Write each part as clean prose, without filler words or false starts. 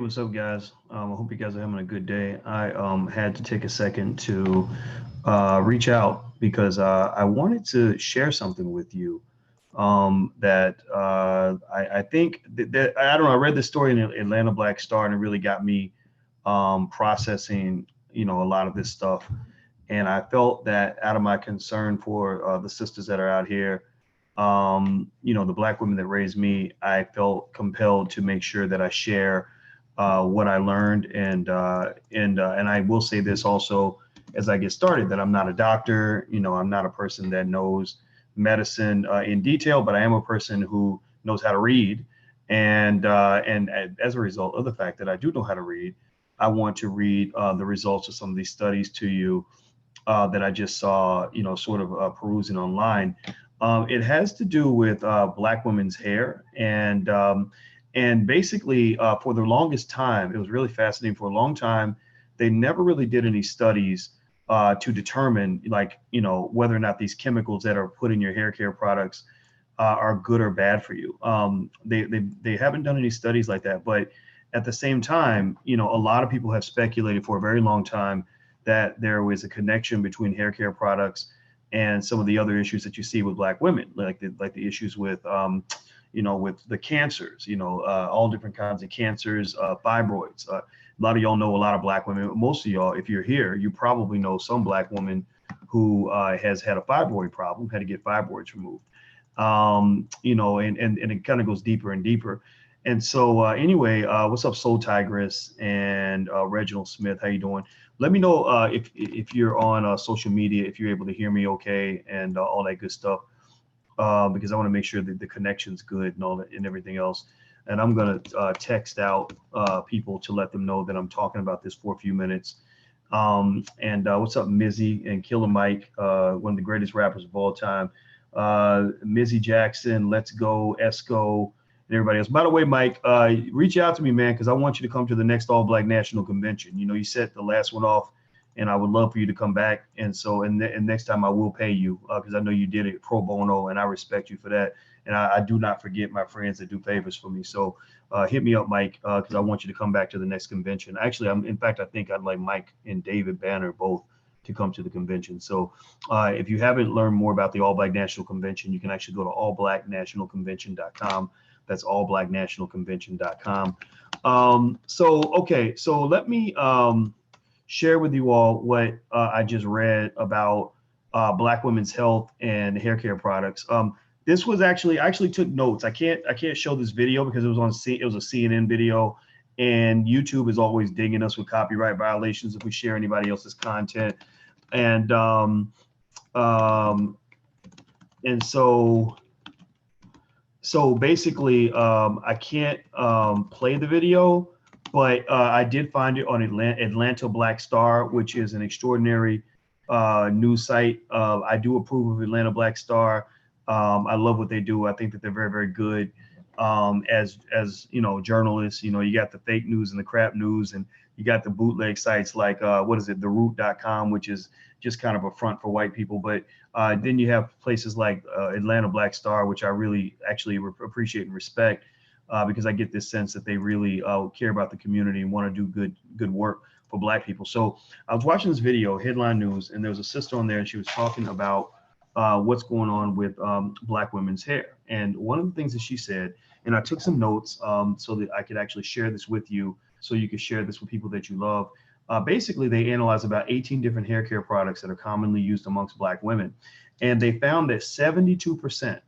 What's up, guys? I hope you guys are having a good day. I had to take a second to reach out because I wanted to share something with you that I think that I don't know. I read this story in the Atlanta Black Star and it really got me processing, a lot of this stuff. And I felt that out of my concern for the sisters that are out here, the black women that raised me, I felt compelled to make sure that I share what I learned, and I will say this also as I get started that I'm not a doctor. I'm not a person that knows medicine in detail, but I am a person who knows how to read, and as a result of the fact that I do know how to read, I want to read the results of some of these studies to you that I just saw, sort of perusing online. It has to do with black women's hair, and basically for the longest time, it was really fascinating. For a long time, they never really did any studies to determine, like, whether or not these chemicals that are put in your hair care products are good or bad for you. They haven't done any studies like that, but at the same time, a lot of people have speculated for a very long time that there was a connection between hair care products and some of the other issues that you see with black women, like the issues with with the cancers, all different kinds of cancers, fibroids. A lot of y'all know a lot of black women. Most of y'all, if you're here, you probably know some black woman who has had a fibroid problem, had to get fibroids removed. And it kind of goes deeper and deeper. And so anyway, what's up, Soul Tigress and Reginald Smith? How you doing? Let me know if you're on social media, if you're able to hear me okay, and all that good stuff, because I want to make sure that the connection's good and all that and everything else. And I'm gonna text out people to let them know that I'm talking about this for a few minutes. And what's up, Mizzy and Killer Mike, one of the greatest rappers of all time. Mizzy Jackson, Let's Go, Esco, and everybody else. By the way, Mike, reach out to me, man, because I want you to come to the next All Black National Convention. You set the last one off, and I would love for you to come back. And so, and next time I will pay you because I know you did it pro bono, and I respect you for that. And I do not forget my friends that do favors for me. So hit me up, Mike, because I want you to come back to the next convention. Actually, in fact, I think I'd like Mike and David Banner both to come to the convention. So if you haven't learned more about the All Black National Convention, you can actually go to allblacknationalconvention.com. That's allblacknationalconvention.com. Okay, so let me share with you all what I just read about black women's health and hair care products. This was I actually took notes. I can't show this video because it was it was a CNN video, and YouTube is always dinging us with copyright violations if we share anybody else's content. And so basically, I can't play the video, but I did find it on Atlanta Black Star, which is an extraordinary news site. I do approve of Atlanta Black Star. I love what they do. I think that they're very, very good as journalists. You got the fake news and the crap news, and you got the bootleg sites like theroot.com, which is just kind of a front for white people. But then you have places like Atlanta Black Star, which I really actually appreciate and respect because I get this sense that they really care about the community and want to do good work for black people. So I was watching this video, Headline News, and there was a sister on there, and she was talking about what's going on with black women's hair. And one of the things that she said, and I took some notes so that I could actually share this with you, so you could share this with people that you love. Basically, they analyzed about 18 different hair care products that are commonly used amongst black women. And they found that 72%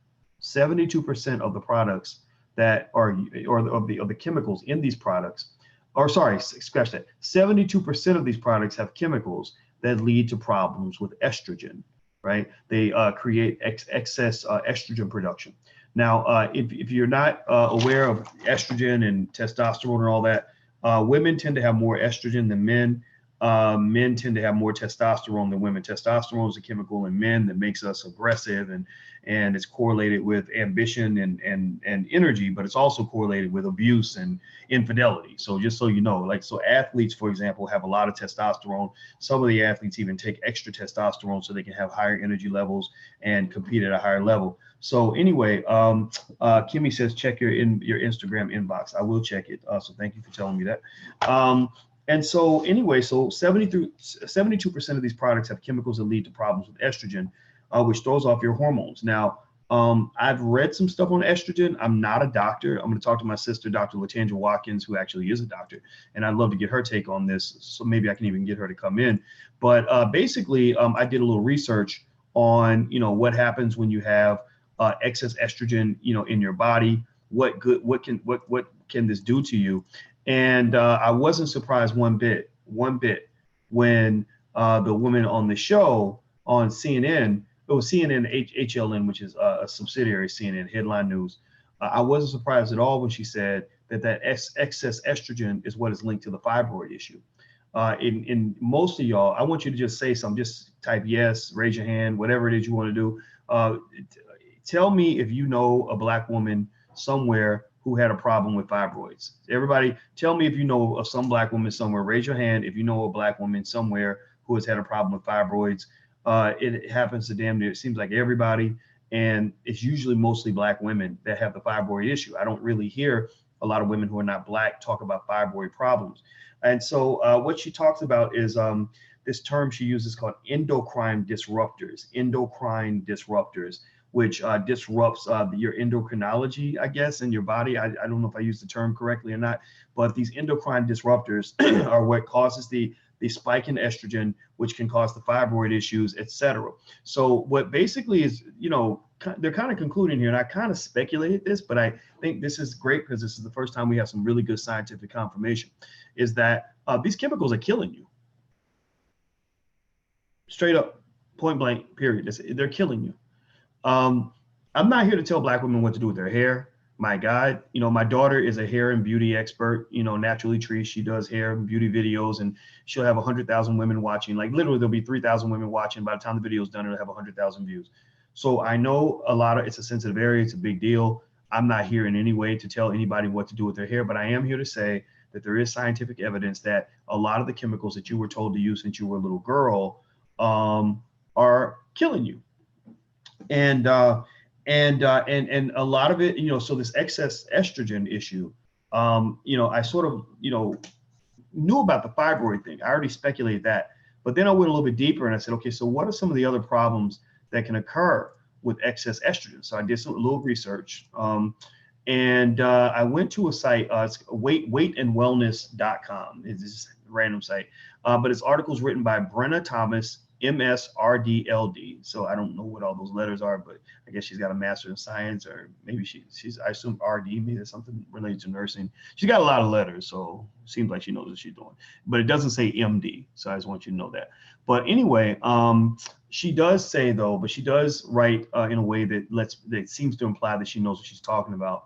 of the products that are, or of the chemicals in these products, or sorry, scratch that, 72% of these products have chemicals that lead to problems with estrogen, right? They create excess estrogen production. Now, if you're not aware of estrogen and testosterone and all that, women tend to have more estrogen than men. men tend to have more testosterone than women. Testosterone is a chemical in men that makes us aggressive, and it's correlated with ambition and energy, but it's also correlated with abuse and infidelity. So just so you know, like, so athletes, for example, have a lot of testosterone. Some of the athletes even take extra testosterone so they can have higher energy levels and compete at a higher level. So anyway, Kimmy says, check your Instagram inbox. I will check it. So thank you for telling me that. And so anyway, so 72% of these products have chemicals that lead to problems with estrogen, which throws off your hormones. Now, I've read some stuff on estrogen. I'm not a doctor. I'm going to talk to my sister, Dr. Latanja Watkins, who actually is a doctor, and I'd love to get her take on this. So maybe I can even get her to come in. But basically, I did a little research on, what happens when you have excess estrogen, in your body. What can this do to you? And I wasn't surprised one bit when the woman on the show on CNN, it was CNN HLN, which is a subsidiary CNN, Headline News. I wasn't surprised at all when she said that excess estrogen is what is linked to the fibroid issue. In most of y'all, I want you to just say something. Just type yes, raise your hand, whatever it is you want to do. Tell me if you know a Black woman somewhere who had a problem with fibroids. Everybody, tell me if you know of some Black woman somewhere. Raise your hand if you know a Black woman somewhere who has had a problem with fibroids. It happens to damn near, it seems like everybody, and it's usually mostly Black women that have the fibroid issue. I don't really hear a lot of women who are not Black talk about fibroid problems. And so what she talks about is this term she uses called endocrine disruptors, which disrupts your endocrinology, I guess, in your body. I don't know if I used the term correctly or not, but these endocrine disruptors are what causes the spike in estrogen, which can cause the fibroid issues, et cetera. So what basically is, they're kind of concluding here, and I kind of speculated this, but I think this is great because this is the first time we have some really good scientific confirmation, is that these chemicals are killing you. Straight up, point blank, period. They're killing you. I'm not here to tell Black women what to do with their hair. My God, my daughter is a hair and beauty expert, Naturally Tree. She does hair and beauty videos, and she'll have 100,000 women watching. Like literally there'll be 3,000 women watching. By the time the video is done, it'll have 100,000 views. So I know it's a sensitive area. It's a big deal. I'm not here in any way to tell anybody what to do with their hair, but I am here to say that there is scientific evidence that a lot of the chemicals that you were told to use since you were a little girl are killing you. And a lot of it, so this excess estrogen issue, I sort of, knew about the fibroid thing. I already speculated that, but then I went a little bit deeper and I said, okay, so what are some of the other problems that can occur with excess estrogen? So I did a little research, and I went to a site, it's weightandwellness.com. It's this random site, but it's articles written by Brenna Thomas, MSRDLD. So I don't know what all those letters are, but I guess she's got a master in science, or maybe she's I assume RD, maybe there's something related to nursing. She's got a lot of letters, so it seems like she knows what she's doing, but it doesn't say MD. So I just want you to know that. But anyway, she does say though, but she does write in a way that seems to imply that she knows what she's talking about.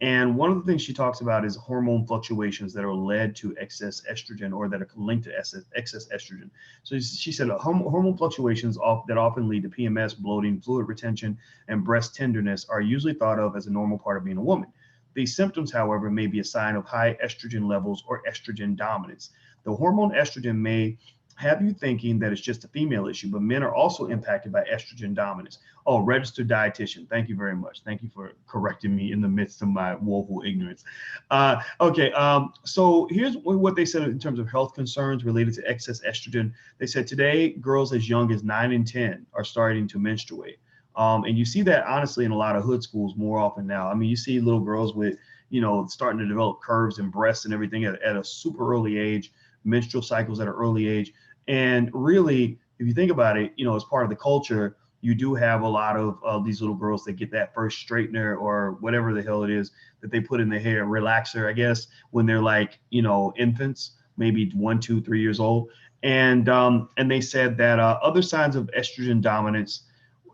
And one of the things she talks about is hormone fluctuations that are led to excess estrogen, or that are linked to excess estrogen. So she said hormone fluctuations that often lead to PMS, bloating, fluid retention, and breast tenderness are usually thought of as a normal part of being a woman. These symptoms, however, may be a sign of high estrogen levels or estrogen dominance. The hormone estrogen may have you thinking that it's just a female issue, but men are also impacted by estrogen dominance. Oh, registered dietitian. Thank you very much. Thank you for correcting me in the midst of my woeful ignorance. Okay, so here's what they said in terms of health concerns related to excess estrogen. They said today, girls as young as 9 and 10 are starting to menstruate. And you see that honestly in a lot of hood schools more often now. I mean, you see little girls with, starting to develop curves and breasts and everything at a super early age, menstrual cycles at an early age. And really, if you think about it, as part of the culture, you do have a lot of these little girls that get that first straightener or whatever the hell it is that they put in their hair, relaxer, I guess, when they're like, infants, maybe 1, 2, 3 years old. And they said that other signs of estrogen dominance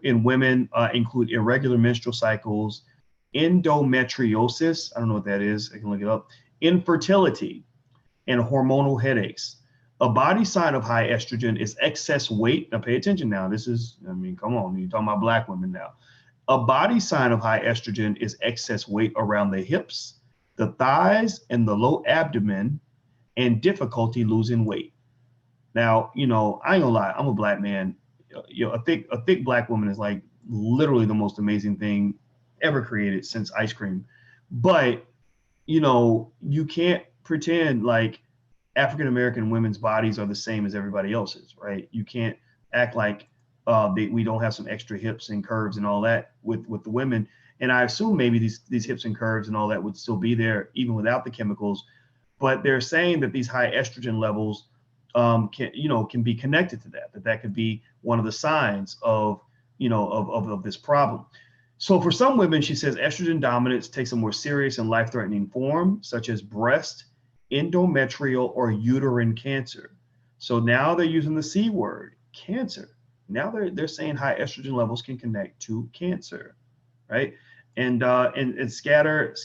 in women include irregular menstrual cycles, endometriosis, I don't know what that is, I can look it up, infertility, and hormonal headaches. A body sign of high estrogen is excess weight. Now pay attention now. This is, I mean, come on, you're talking about black women now. A body sign of high estrogen is excess weight around the hips, the thighs, and the low abdomen, and difficulty losing weight. Now, I ain't gonna lie, I'm a black man. A thick black woman is like literally the most amazing thing ever created since ice cream. But, you can't pretend like African American women's bodies are the same as everybody else's, right? You can't act like we don't have some extra hips and curves and all that with the women. And I assume maybe these hips and curves and all that would still be there even without the chemicals. But they're saying that these high estrogen levels can be connected to that could be one of the signs of this problem. So for some women, she says estrogen dominance takes a more serious and life-threatening form, such as breast, endometrial, or uterine cancer. So now they're using the C word, cancer. Now they're saying high estrogen levels can connect to cancer, right? And scatter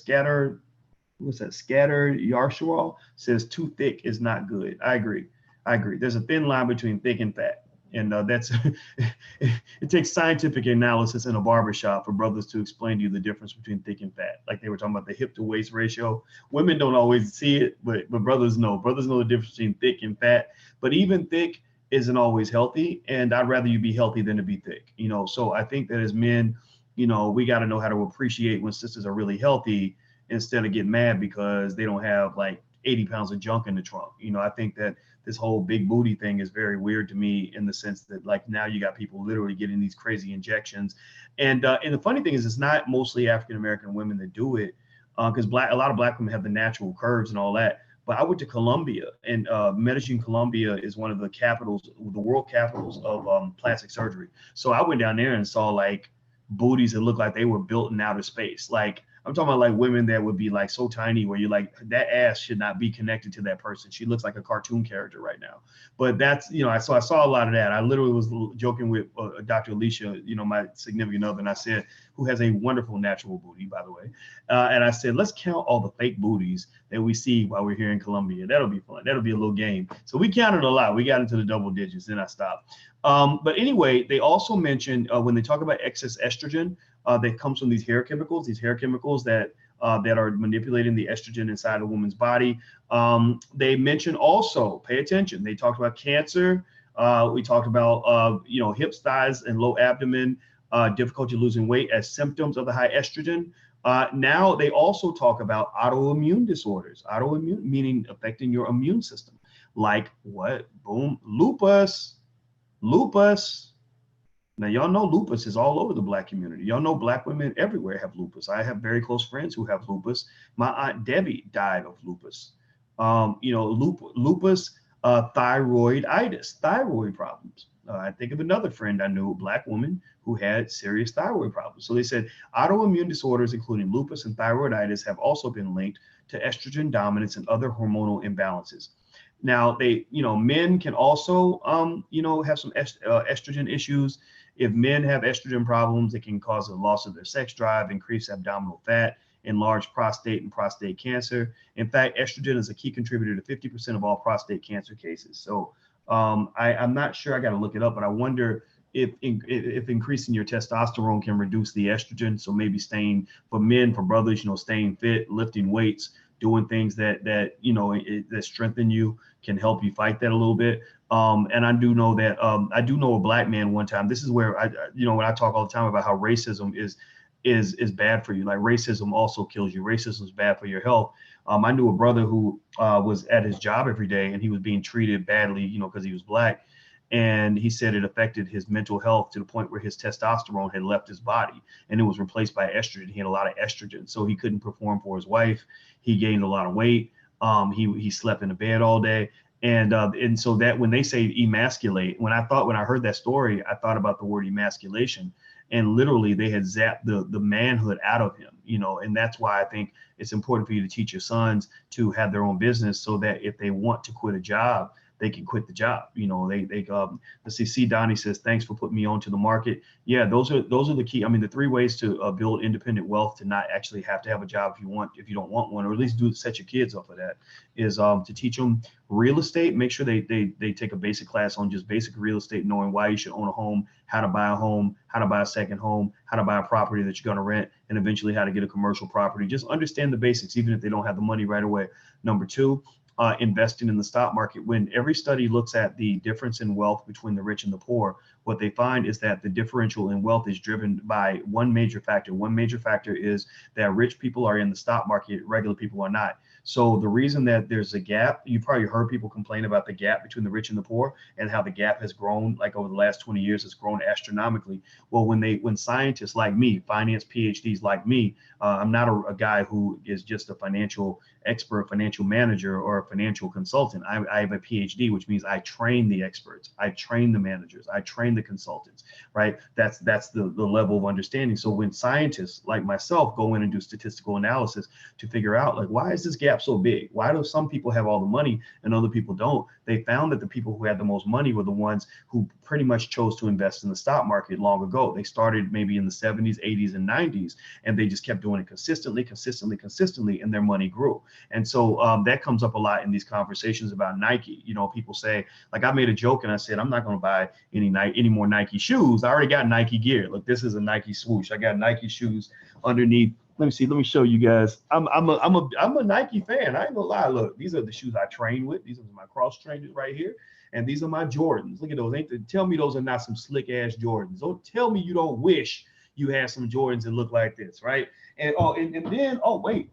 what's that? Scatter Yarsharal says too thick is not good. I agree. There's a thin line between thick and fat. And that's it takes scientific analysis in a barbershop for brothers to explain to you the difference between thick and fat. Like they were talking about the hip to waist ratio. Women don't always see it, but brothers know. Brothers know the difference between thick and fat. But even thick isn't always healthy. And I'd rather you be healthy than to be thick. So I think that as men, we got to know how to appreciate when sisters are really healthy instead of get mad because they don't have like 80 pounds of junk in the trunk. I think that this whole big booty thing is very weird to me in the sense that like now you got people literally getting these crazy injections. And the funny thing is it's not mostly African-American women that do it because a lot of black women have the natural curves and all that. But I went to Colombia, and Medellin, Colombia is one of the capitals, the world capitals of plastic surgery. So I went down there and saw like booties that looked like they were built in outer space. Like I'm talking about like women that would be like so tiny where you're like, that ass should not be connected to that person. She looks like a cartoon character right now. But that's, I saw a lot of that. I literally was joking with Dr. Alicia, my significant other, and I said, who has a wonderful natural booty, by the way. And I said, let's count all the fake booties that we see while we're here in Colombia. That'll be fun. That'll be a little game. So we counted a lot. We got into the double digits, then I stopped. But anyway, they also mentioned when they talk about excess estrogen, that comes from these hair chemicals that are manipulating the estrogen inside a woman's body. They mentioned also, pay attention, they talked about cancer. We talked about, hips, thighs, and low abdomen, difficulty losing weight as symptoms of the high estrogen. Now they also talk about autoimmune disorders, autoimmune meaning affecting your immune system. Like what? Boom, lupus. Now, y'all know lupus is all over the black community. Y'all know black women everywhere have lupus. I have very close friends who have lupus. My Aunt Debbie died of lupus. Lupus, thyroiditis, thyroid problems. I think of another friend I knew, a black woman who had serious thyroid problems. So they said autoimmune disorders, including lupus and thyroiditis, have also been linked to estrogen dominance and other hormonal imbalances. Now, men can also, have some estrogen issues. If men have estrogen problems, it can cause a loss of their sex drive, increased abdominal fat, enlarged prostate, and prostate cancer. In fact, estrogen is a key contributor to 50% of all prostate cancer cases. So I'm not sure, I got to look it up, but I wonder if increasing your testosterone can reduce the estrogen. So maybe staying, for men, for brothers, staying fit, lifting weights, doing things that strengthen you can help you fight that a little bit. And I do know that I do know a black man one time. This is where when I talk all the time about how racism is bad for you. Like racism also kills you. Racism is bad for your health. I knew a brother who was at his job every day and he was being treated badly, because he was black. And he said it affected his mental health to the point where his testosterone had left his body and it was replaced by estrogen. He had a lot of estrogen, so he couldn't perform for his wife. He gained a lot of weight. He slept in the bed all day. And so that when they say emasculate, when I heard that story, I thought about the word emasculation, and literally they had zapped the manhood out of him, and that's why I think it's important for you to teach your sons to have their own business so that if they want to quit a job, they can quit the job. Let's see, Donnie says, thanks for putting me onto the market. Yeah, those are the key. I mean, the 3 ways to build independent wealth, to not actually have to have a job if you don't want one, or at least set your kids up for that, is to teach them real estate. Make sure they take a basic class on just basic real estate, knowing why you should own a home, how to buy a home, how to buy a second home, how to buy a property that you're going to rent, and eventually how to get a commercial property. Just understand the basics, even if they don't have the money right away. Number 2, investing in the stock market. When every study looks at the difference in wealth between the rich and the poor, what they find is that the differential in wealth is driven by one major factor. One major factor is that rich people are in the stock market, regular people are not. So the reason that there's a gap, you probably heard people complain about the gap between the rich and the poor, and how the gap has grown, like over the last 20 years, it's grown astronomically. Well, when scientists like me, finance PhDs like me, I'm not a guy who is just a financial expert, financial manager, or a financial consultant. I have a PhD, which means I train the experts, I train the managers, I train the consultants, right? That's the level of understanding. So when scientists like myself go in and do statistical analysis to figure out, like, why is this gap so big? Why do some people have all the money and other people don't? They found that the people who had the most money were the ones who pretty much chose to invest in the stock market long ago. They started maybe in the 70s, 80s, and 90s, and they just kept doing it consistently, and their money grew. And so that comes up a lot in these conversations about Nike. People say, like, I made a joke and I said, I'm not going to buy any more Nike shoes. I already got Nike gear. Look, this is a Nike swoosh. I got Nike shoes underneath. Let me see. Let me show you guys. I'm a Nike fan. I ain't gonna lie. Look, these are the shoes I train with. These are my cross trainers right here, and these are my Jordans. Look at those. Tell me those are not some slick ass Jordans. Don't tell me you don't wish you had some Jordans that look like this, right? And then wait,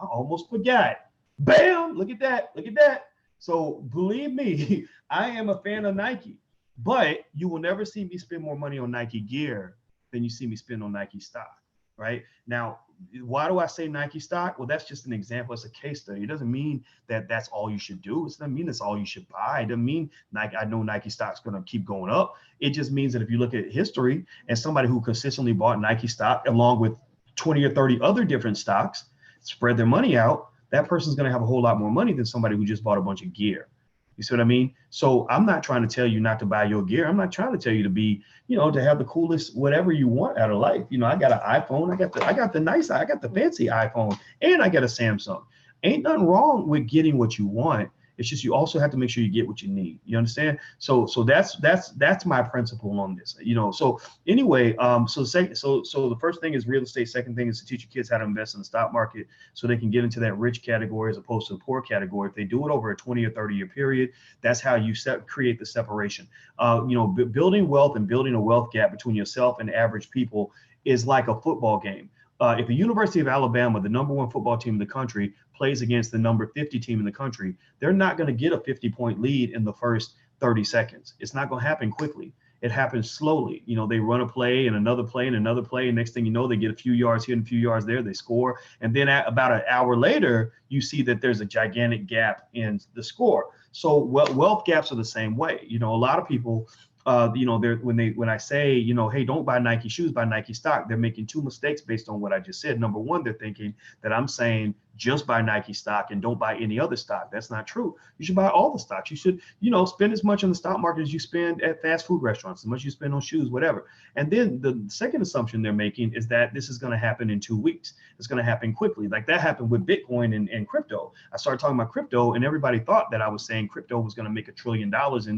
I almost forgot. Bam! Look at that. Look at that. So believe me, I am a fan of Nike, but you will never see me spend more money on Nike gear than you see me spend on Nike stock. Right now, why do I say Nike stock? Well, that's just an example. It's a case study. It doesn't mean that that's all you should do. It doesn't mean that's all you should buy. It doesn't mean Nike. I know Nike stock's going to keep going up. It just means that if you look at history, and somebody who consistently bought Nike stock along with 20 or 30 other different stocks, spread their money out, that person's going to have a whole lot more money than somebody who just bought a bunch of gear. You see what I mean? So I'm not trying to tell you not to buy your gear. I'm not trying to tell you to be, to have the coolest whatever you want out of life. I got an iPhone. I got the fancy iPhone, and I got a Samsung. Ain't nothing wrong with getting what you want. It's just you also have to make sure you get what you need. You understand? So that's my principle on this. So anyway, so the first thing is real estate. Second thing is to teach your kids how to invest in the stock market so they can get into that rich category as opposed to the poor category. If they do it over a 20 or 30-year period, that's how you create the separation. Building wealth and building a wealth gap between yourself and average people is like a football game. If the University of Alabama, the #1 football team in the country, plays against the number 50 team in the country, they're not going to get a 50-point lead in the first 30 seconds. It's not going to happen quickly. It happens slowly. They run a play and another play and another play. And next thing you know, they get a few yards here and a few yards there. They score. And then about an hour later, you see that there's a gigantic gap in the score. So wealth gaps are the same way. A lot of people, when I say, hey, don't buy Nike shoes, buy Nike stock, they're making 2 mistakes based on what I just said. Number one, they're thinking that I'm saying just buy Nike stock and don't buy any other stock. That's not true. You should buy all the stocks. You should, spend as much on the stock market as you spend at fast food restaurants, as much you spend on shoes, whatever. And then the second assumption they're making is that this is going to happen in 2 weeks. It's going to happen quickly. Like that happened with Bitcoin and crypto. I started talking about crypto and everybody thought that I was saying crypto was going to make $1 trillion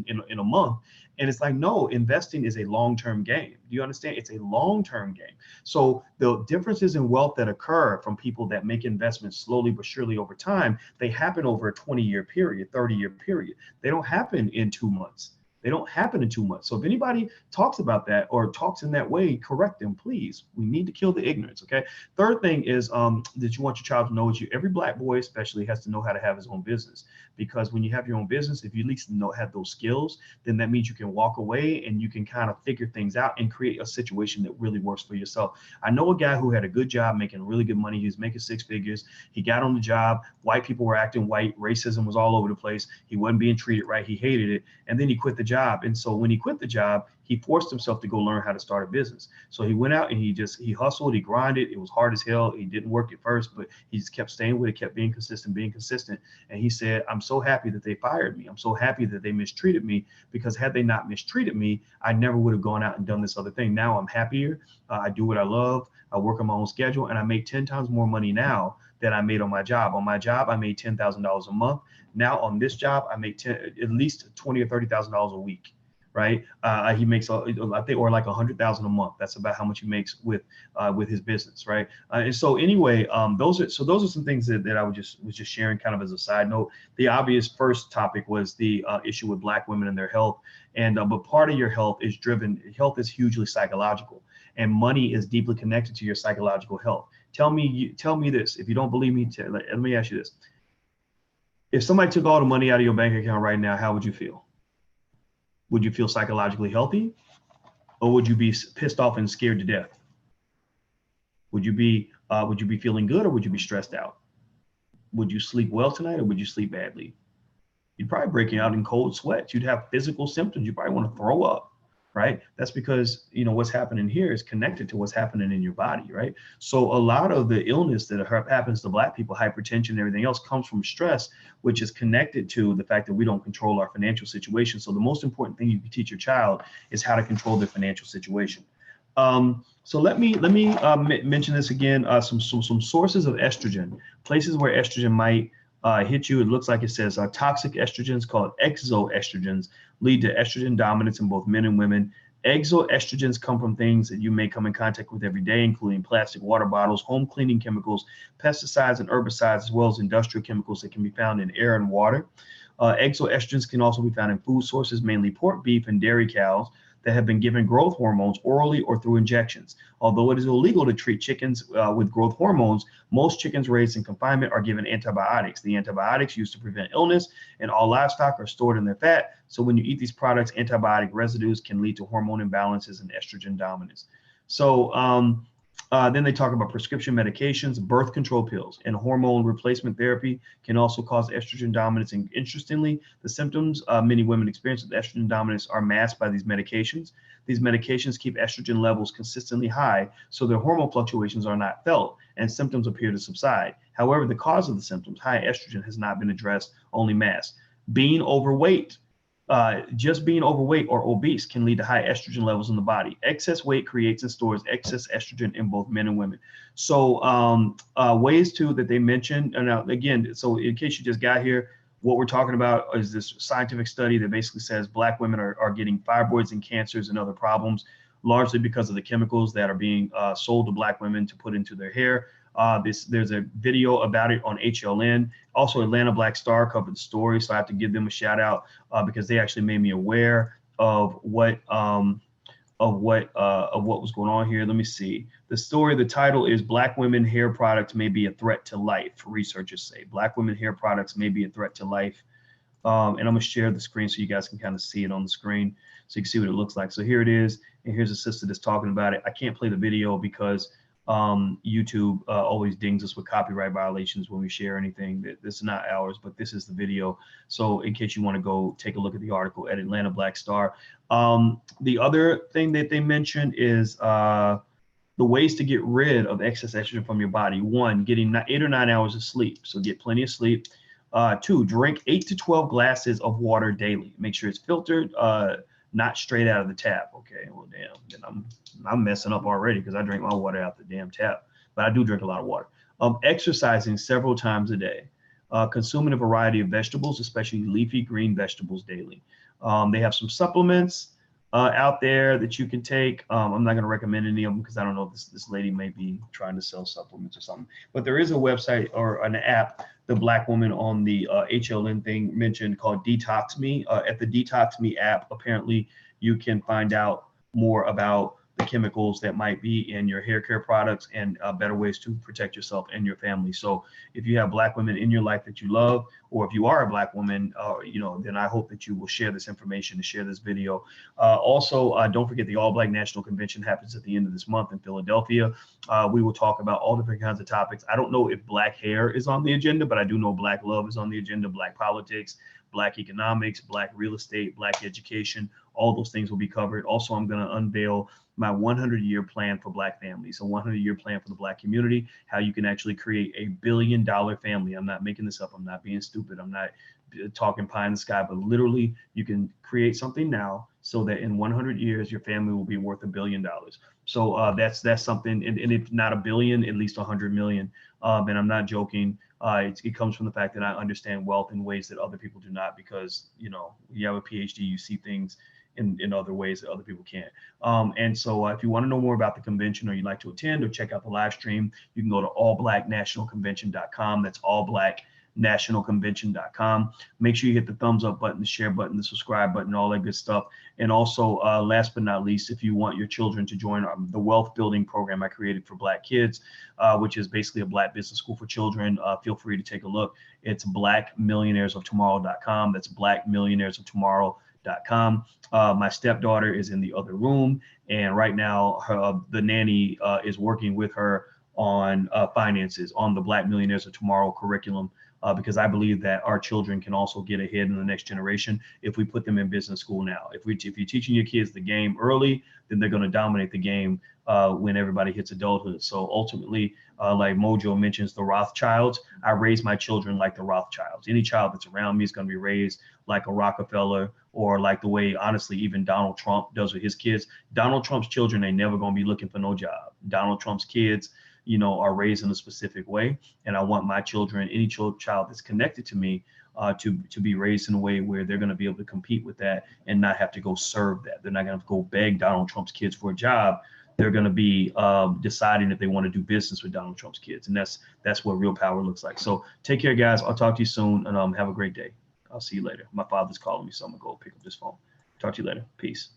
in a month. And it's like, no, investing is a long-term game. Do you understand? It's a long-term game. So the differences in wealth that occur from people that make investments slowly but surely over time, they happen over a 20-year period, 30-year period. They don't happen in 2 months. They don't happen in 2 months. So if anybody talks about that or talks in that way, correct them, please. We need to kill the ignorance, okay? Third thing is that you want your child to know is every Black boy especially has to know how to have his own business. Because when you have your own business, if you at least have those skills, then that means you can walk away and you can kind of figure things out and create a situation that really works for yourself. I know a guy who had a good job making really good money. He was making 6 figures. He got on the job. White people were acting white. Racism was all over the place. He wasn't being treated right. He hated it. And then he quit the job. And so when he quit the job, he forced himself to go learn how to start a business. So he went out and he hustled, he grinded. It was hard as hell. He didn't work at first, but he just kept staying with it, kept being consistent. And he said, I'm so happy that they fired me. I'm so happy that they mistreated me, because had they not mistreated me, I never would have gone out and done this other thing. Now I'm happier. I do what I love. I work on my own schedule, and I make 10 times more money now than I made on my job. On my job, I made $10,000 a month. Now on this job, I make at least $20,000 or $30,000 a week, right? He makes, I think, or like $100,000 a month. That's about how much he makes with his business, right? And so anyway, those are some things that I was just sharing kind of as a side note. The obvious first topic was the issue with Black women and their health, and but part of your health is health is hugely psychological, and money is deeply connected to your psychological health. Tell me this. If you don't believe me, let me ask you this. If somebody took all the money out of your bank account right now, how would you feel? Would you feel psychologically healthy, or would you be pissed off and scared to death? Would you be feeling good, or would you be stressed out? Would you sleep well tonight, or would you sleep badly? You'd probably break out in cold sweats. You'd have physical symptoms. You probably want to throw up, right? That's because, what's happening here is connected to what's happening in your body, right? So a lot of the illness that happens to Black people, hypertension and everything else, comes from stress, which is connected to the fact that we don't control our financial situation. So the most important thing you can teach your child is how to control their financial situation. So let me mention this again. Some sources of estrogen, places where estrogen might hit you. It looks like it says toxic estrogens called exoestrogens lead to estrogen dominance in both men and women. Exoestrogens come from things that you may come in contact with every day, including plastic water bottles, home cleaning chemicals, pesticides and herbicides, as well as industrial chemicals that can be found in air and water. Exoestrogens can also be found in food sources, mainly pork, beef, and dairy cows that have been given growth hormones orally or through injections. Although it is illegal to treat chickens with growth hormones, most chickens raised in confinement are given antibiotics. The antibiotics used to prevent illness, and all livestock are stored in their fat. So when you eat these products, antibiotic residues can lead to hormone imbalances and estrogen dominance. So then they talk about prescription medications, birth control pills, and hormone replacement therapy can also cause estrogen dominance. And interestingly, the symptoms many women experience with estrogen dominance are masked by these medications. These medications keep estrogen levels consistently high, so their hormone fluctuations are not felt and symptoms appear to subside. However, the cause of the symptoms, high estrogen, has not been addressed, only masked. Being overweight. Just being overweight or obese can lead to high estrogen levels in the body. Excess weight creates and stores excess estrogen in both men and women. So ways too that they mentioned, and now again, so in case you just got here, what we're talking about is this scientific study that basically says Black women are getting fibroids and cancers and other problems, largely because of the chemicals that are being sold to Black women to put into their hair. There's a video about it on HLN. Also, Atlanta Black Star covered the story, so I have to give them a shout out because they actually made me aware of what was going on here. Let me see. The story, the title is Black Women Hair Products May Be a Threat to Life, researchers say. Black women hair products may be a threat to life. And I'm gonna share the screen so you guys can kind of see it on the screen so you can see what it looks like. So here it is, and here's a sister that's talking about it. I can't play the video because YouTube always dings us with copyright violations when we share anything. This is not ours, but this is the video. So in case you want to go take a look at the article at Atlanta Black Star. The other thing that they mentioned is the ways to get rid of excess estrogen from your body. 1, getting 8 or 9 hours of sleep. So get plenty of sleep. 2, drink 8 to 12 glasses of water daily. Make sure it's filtered, not straight out of the tap. Okay, well, damn, then I'm messing up already because I drink my water out the damn tap, but I do drink a lot of water. Exercising several times a day, consuming a variety of vegetables, especially leafy green vegetables daily. They have some supplements out there that you can take. I'm not going to recommend any of them because I don't know if this lady may be trying to sell supplements or something, but there is a website or an app the Black woman on the HLN thing mentioned called Detox Me. At the Detox Me app, apparently you can find out more about the chemicals that might be in your hair care products and better ways to protect yourself and your family. So if you have Black women in your life that you love, or if you are a Black woman, then I hope that you will share this information and share this video. Also, don't forget the All Black National Convention happens at the end of this month in Philadelphia. We will talk about all different kinds of topics. I don't know if Black hair is on the agenda, but I do know Black love is on the agenda, Black politics, Black economics, Black real estate, Black education. All those things will be covered. Also, I'm going to unveil my 100-year plan for Black families, a 100-year plan for the Black community, how you can actually create a billion-dollar family. I'm not making this up. I'm not being stupid. I'm not talking pie in the sky, but literally you can create something now so that in 100 years, your family will be worth $1 billion. So that's something, and if not a billion, at least 100 million. And I'm not joking. It comes from the fact that I understand wealth in ways that other people do not, because, you know, you have a PhD, you see things in other ways that other people can't. And so if you want to know more about the convention, or you'd like to attend or check out the live stream, you can go to allblacknationalconvention.com. That's allblacknationalconvention.com. Make sure you hit the thumbs up button, the share button, the subscribe button, all that good stuff. And also, last but not least, if you want your children to join the wealth building program I created for Black kids, which is basically a Black business school for children, feel free to take a look. It's blackmillionairesoftomorrow.com. That's blackmillionairesoftomorrow.com. My stepdaughter is in the other room, and right now the nanny is working with her on finances, on the Black Millionaires of Tomorrow curriculum, because I believe that our children can also get ahead in the next generation if we put them in business school now. If you're teaching your kids the game early, then they're going to dominate the game when everybody hits adulthood. So ultimately, like Mojo mentions, the Rothschilds, I raise my children like the Rothschilds. Any child that's around me is going to be raised like a Rockefeller, or like the way, honestly, even Donald Trump does with his kids. Donald Trump's children ain't never going to be looking for no job. Donald Trump's kids, you know, are raised in a specific way. And I want my children, any child that's connected to me, to be raised in a way where they're going to be able to compete with that and not have to go serve that. They're not going to go beg Donald Trump's kids for a job. They're going to be deciding if they want to do business with Donald Trump's kids. And that's what real power looks like. So take care, guys. I'll talk to you soon, and have a great day. I'll see you later. My father's calling me, so I'm going to go pick up this phone. Talk to you later. Peace.